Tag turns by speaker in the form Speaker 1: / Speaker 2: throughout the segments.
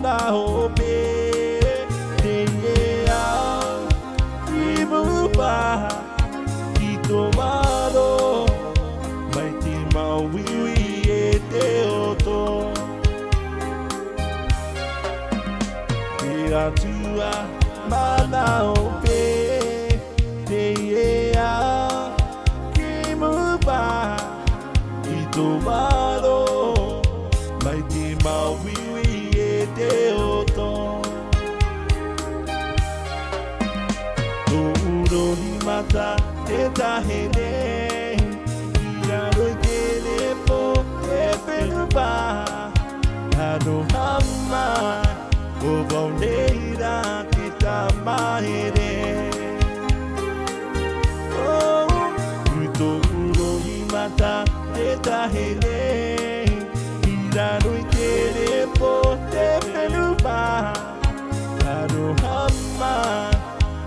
Speaker 1: mana hope Teia Ibuba Itomaro Maiti Maui e te oto Pira tua mana hope Teia Ibuba Itomaro Maiti Maui e te oto Tōuro himata te tahene Iraroi te repo te whenua Hano hama o wauneira ki tā mahere Tōuro himata te tahene Iraroi te repo te whenua Hano hama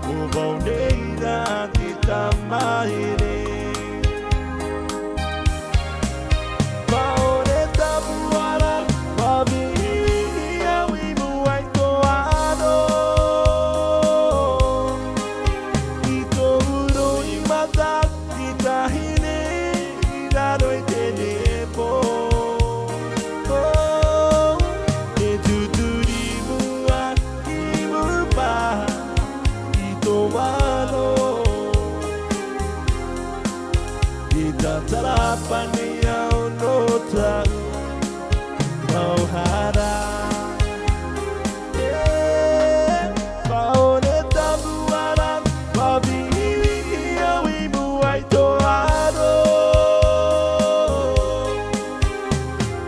Speaker 1: o wauneira ki tā mahere Paore tapuara Wabihia wimu ai toano I tō uro i mata I tahine I raro i te nepo E tuturi mua I mupa I tō wano I tatarapani au no tau Mauhara Paone tabuara Wabihia wimu ai toano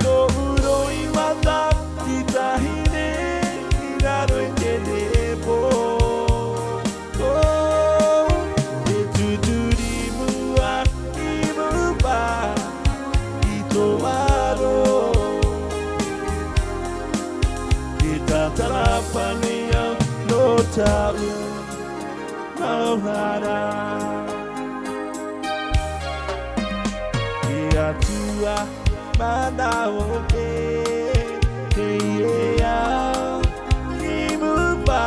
Speaker 1: Tō uro i mata I tahine I raro i te nepo E tuturi mua I mupa I tō waro I tatarapani au no tau Mauhara I atua mana hope Te ea I mupa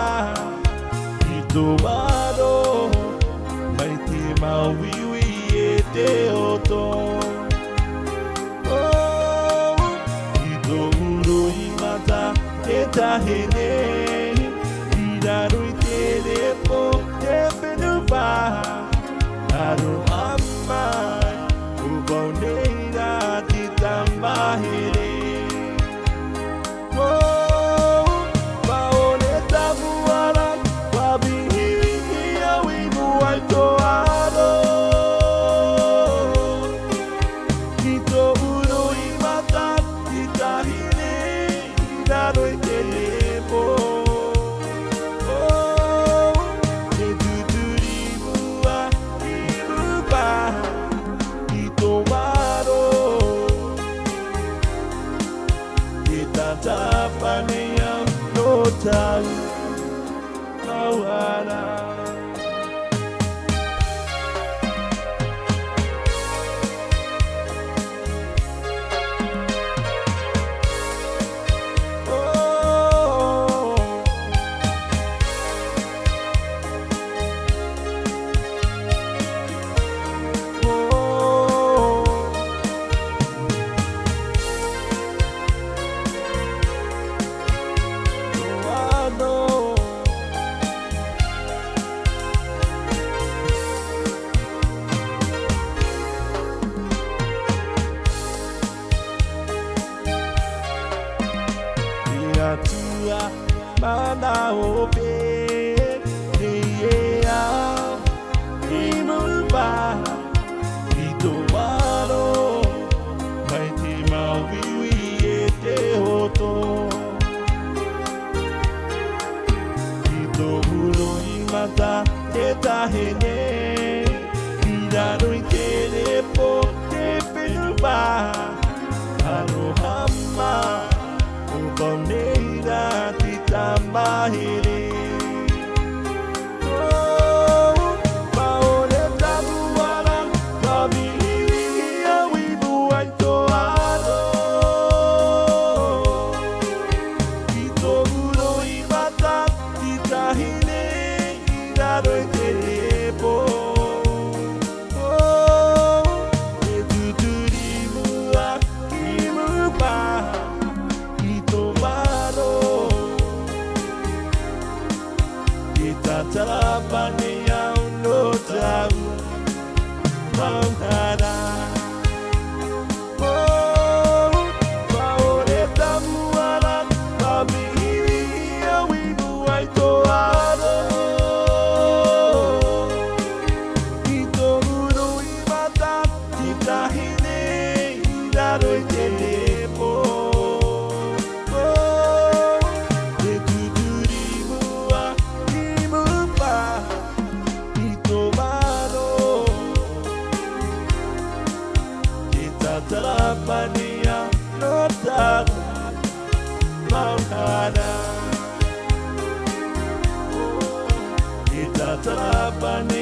Speaker 1: I tō waro Mai te mauiwi e te oto I tō uro i mata te tahene I raro i te repo te whenua Aro amai o wauneira ki tā mahere Paone tapuara Wabihia wimu ai toano I tō uro i mata I tahine I raro i te nepo E tuturi mua I mupa I tō waro I tatapane au no tau Mauhara Tua mana hope Teia I mupa I tō waro Mai te mauiwi e te hoto I tō uro i mata te tahene I raro i te repo te whenua Aro hama o wauneira ki tā mahere Maulana. Oh, favoreta muara, familia winu aitoado. Ito uro imata, kita hine, iraro itenepo. Oh, etuturimu wa imupa, itomado. Kita terapania notat Maulana. Kita terapania